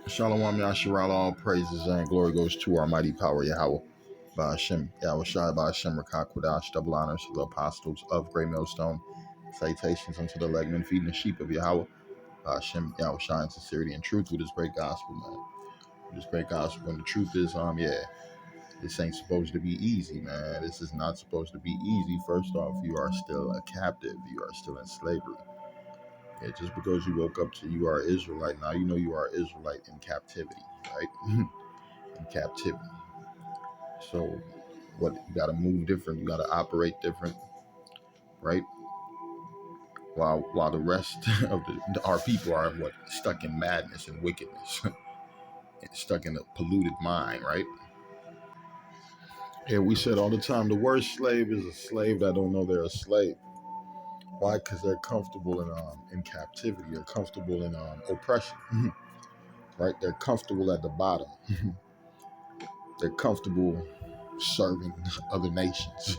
Shalom Yasharal, all praises and glory goes to our mighty power, Yahweh. Ba'ashem, Yahweh Shai, Ba'ashem, Rakah, Kodash, double honors to the apostles of Great Millstone. Salutations unto the legmen feeding the sheep of Yahweh. Ba'ashem, Yahweh Shai, in sincerity and truth with this great gospel, man. With this great gospel. And the truth is, this ain't supposed to be easy, man. This is not supposed to be easy. First off, you are still a captive. You are still in slavery. Yeah, just because you woke up to you are Israelite, now you know you are Israelite in captivity, right? In captivity. So what you gotta move different, you gotta operate different, right? While the rest of our people are stuck in madness and wickedness, and stuck in a polluted mind, right? Yeah, we said all the time the worst slave is a slave that don't know they're a slave. Why? Because they're comfortable in captivity. They're comfortable in oppression, right? They're comfortable at the bottom. They're comfortable serving other nations.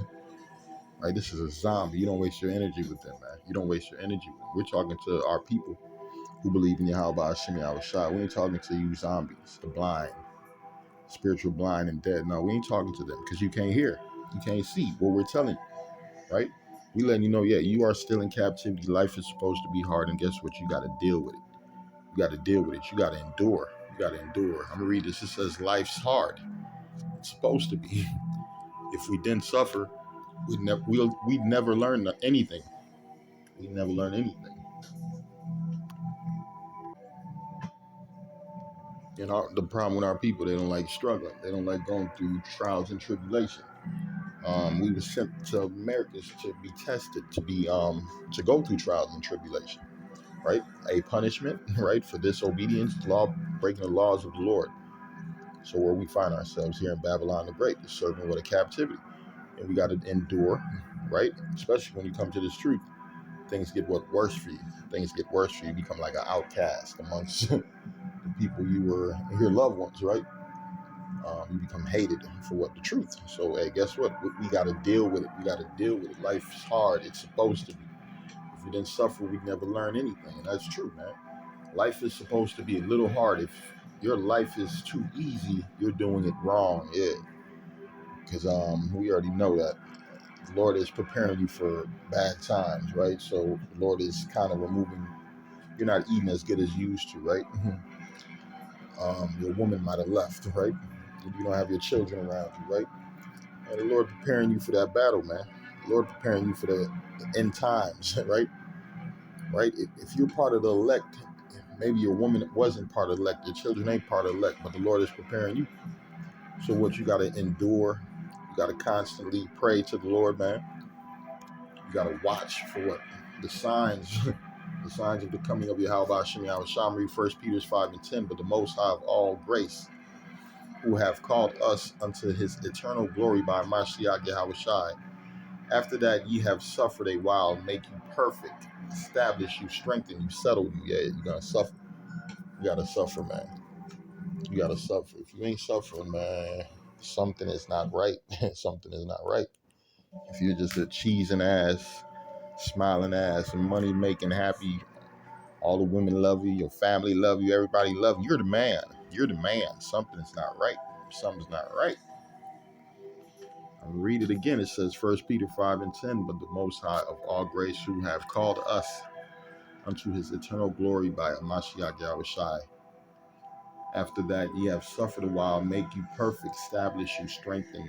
Right? This is a zombie. You don't waste your energy with them, man. You don't waste your energy with them. We're talking to our people who believe in Yahweh Hashem Yahweh Shai. We ain't talking to you zombies, the blind, spiritual blind and dead. No, we ain't talking to them because you can't hear. You can't see what we're telling you, right? We letting you know, yeah, you are still in captivity. Life is supposed to be hard, and guess what? You got to deal with it. You got to deal with it. You got to endure. You got to endure. I'm going to read this. It says life's hard. It's supposed to be. If we didn't suffer, we'd never learn anything. We never learn anything. And the problem with our people, they don't like struggling. They don't like going through trials and tribulation. We were sent to Americas to be tested, to go through trials and tribulation, right? A punishment, right, for disobedience, breaking the laws of the Lord. So where we find ourselves here in Babylon the Great, is serving with a captivity, and we got to endure, right? Especially when you come to this truth, things get worse for you. Things get worse for you. You become like an outcast amongst the people your loved ones, right? You become hated for what the truth. So, hey, guess what? We got to deal with it. We got to deal with it. Life's hard. It's supposed to be. If we didn't suffer, we'd never learn anything. And that's true, man. Life is supposed to be a little hard. If your life is too easy, you're doing it wrong. Yeah. Because we already know that the Lord is preparing you for bad times, right? So the Lord is kind of removing, you're not eating as good as you used to, right? Your woman might have left, right? You don't have your children around you, right? And the Lord preparing you for that battle, man. The Lord preparing you for the end times, right? Right? If you're part of the elect, maybe your woman wasn't part of the elect, your children ain't part of the elect, but the Lord is preparing you. So what you got to endure, you got to constantly pray to the Lord, man. You got to watch for what? The signs, the signs of the coming of Yahweh Hashem Yahweh Shai. 1 Peter 5:10, but the Most High of all grace, who have called us unto his eternal glory by Mashiach Yahweh Shai. After that ye have suffered a while, make you perfect, establish you, strengthen you, settle you. Yeah, you're going to suffer. You got to suffer, man. You got to suffer. If you ain't suffering, man, something is not right. Something is not right. If you're just a cheesing ass, smiling ass, and money making happy, all the women love you, your family love you, everybody love you, you're the man. You're the man. Something is not right. Something's not right. I'll read it again. It says 1 Peter 5:10, but the Most High of all grace, who have called us unto his eternal glory by Mashiach Yahweh Shai. After that ye have suffered a while, make you perfect, establish you, strengthen,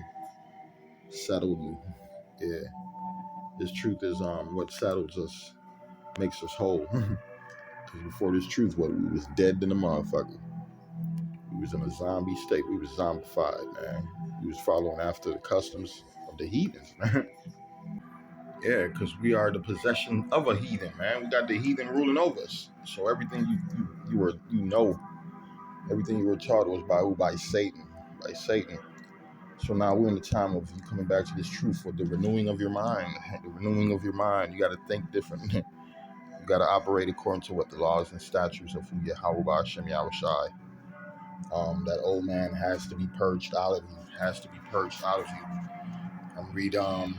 settle you. Yeah, this truth is what settles us, makes us whole. Because before this truth, what, we was dead than a motherfucker. We was in a zombie state. We was zombified, man. We was following after the customs of the heathens, man. Yeah, because we are the possession of a heathen, man. We got the heathen ruling over us. So everything everything you were taught was by who? By Satan. By Satan. So now we're in the time of you coming back to this truth for the renewing of your mind. The renewing of your mind. You got to think different. You got to operate according to what the laws and statutes of who Yahweh Hashem Yahweh Shai. That old man has to be purged out of you. Has to be purged out of you. I'm read 1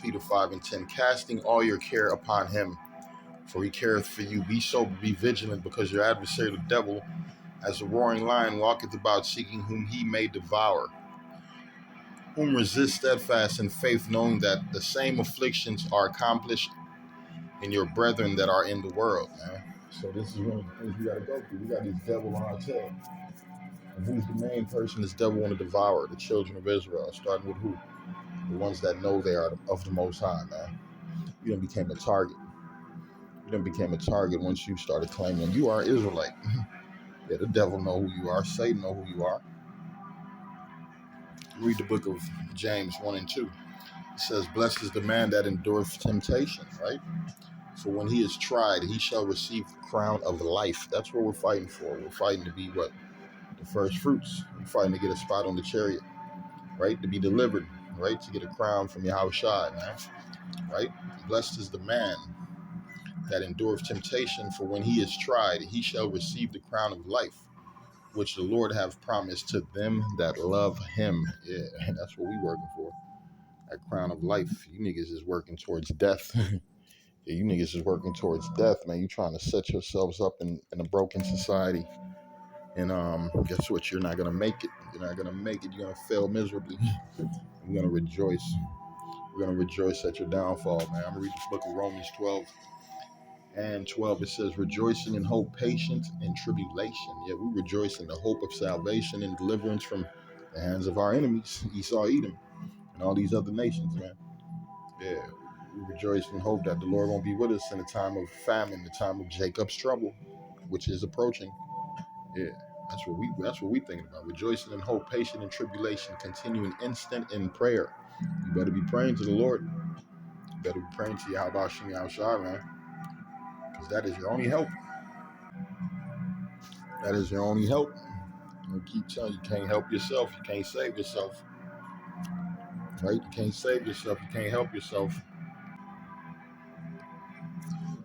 Peter 5:10. Casting all your care upon him, for he careth for you. Be sober, be vigilant, because your adversary the devil, as a roaring lion, walketh about seeking whom he may devour. Whom resist steadfast in faith, knowing that the same afflictions are accomplished in your brethren that are in the world, man. So this is one of the things we gotta go through. We got this devil on our tail. And who's the main person this devil want to devour? The children of Israel, starting with who? The ones that know they are of the Most High, man. You done became a target. You done became a target once you started claiming you are Israelite. Yeah, the devil know who you are. Satan know who you are. Read the book of James 1 and 2. It says, blessed is the man that endureth temptation, right? For when he is tried, he shall receive the crown of life. That's what we're fighting for. We're fighting to be what? The first fruits. We're fighting to get a spot on the chariot, right? To be delivered, right? To get a crown from Yahushua, man, right? Blessed is the man that endureth temptation, for when he is tried, he shall receive the crown of life, which the Lord hath promised to them that love him. Yeah, that's what we working for. That crown of life. You niggas is working towards death. Yeah, you niggas is working towards death, man. You trying to set yourselves up in a broken society. And guess what? You're not gonna make it. You're not gonna make it. You're gonna fail miserably. We're gonna rejoice. We're gonna rejoice at your downfall, man. I'm gonna read the book of Romans 12 and 12. It says, rejoicing in hope, patience in tribulation. Yeah, we rejoice in the hope of salvation and deliverance from the hands of our enemies, Esau, Edom, and all these other nations, man. Yeah, we rejoice and hope that the Lord won't be with us in the time of famine, the time of Jacob's trouble, which is approaching. Yeah, that's what we thinking about. Rejoicing in hope, patient in tribulation, continuing instant in prayer. You better be praying to the Lord. You better be praying to Yahweh Shem Yahushua, man, because that is your only help. That is your only help. I keep telling you, you can't help yourself. You can't save yourself. Right? You can't save yourself. You can't help yourself.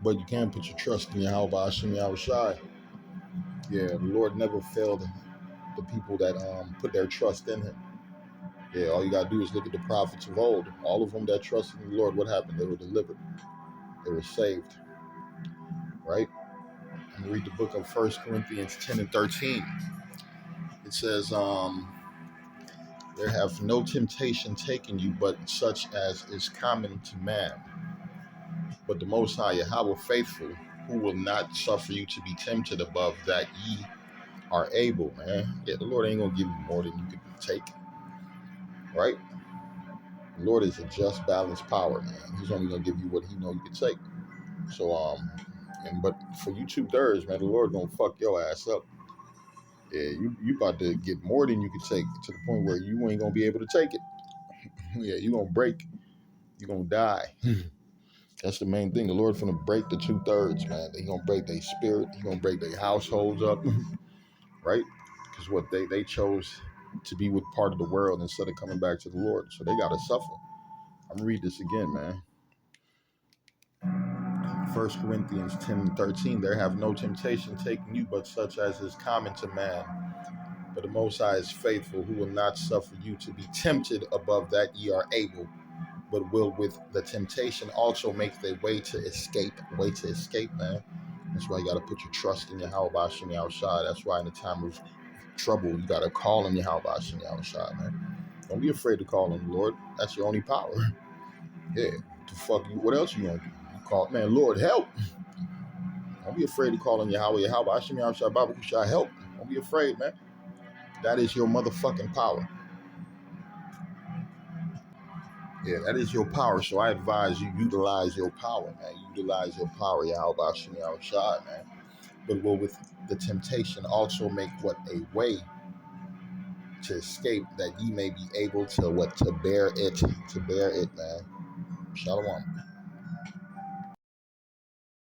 But you can put your trust in Yahweh Shem Yahushua. Yeah, the Lord never failed the people that put their trust in him. Yeah, all you got to do is look at the prophets of old. All of them that trusted in the Lord, what happened? They were delivered. They were saved. Right? I'm going to read the book of 1 Corinthians 10 and 13. It says, there have no temptation taken you but such as is common to man. But the Most High, Yahweh faithful, who will not suffer you to be tempted above that ye are able, man. Yeah, the Lord ain't going to give you more than you can take. Right? The Lord is a just, balanced power, man. He's only going to give you what he know you can take. So, but for you 2/3, man, the Lord going to fuck your ass up. Yeah, you about to get more than you can take, to the point where you ain't going to be able to take it. Yeah, you going to break. You going to die. That's the main thing. The Lord finna break the 2/3, man. He gonna break their spirit. He gonna break their households up, right? Because what they chose to be with part of the world instead of coming back to the Lord. So they gotta suffer. I'm gonna read this again, man. 1 Corinthians 10 and 13. There have no temptation taken you but such as is common to man. But the Most High is faithful, who will not suffer you to be tempted above that ye are able, but will with the temptation also make the way to escape. Way to escape, man. That's why you got to put your trust in Yahweh Shem Yahushua. That's why in the time of trouble, you got to call on Yahweh Shem Yahushua, man. Don't be afraid to call on the Lord. That's your only power. Yeah. The fuck you? What else you gonna do? You call, man, Lord, help. Don't be afraid to call on Yahweh Shem Yahushua, Baba Kushai, help. Don't be afraid, man. That is your motherfucking power. Yeah, that is your power. So I advise you utilize your power, man. Utilize your power, Yahweh Shem Yahushua, man. But will with the temptation also make what a way to escape, that ye may be able to what? To bear it, man. Shalom.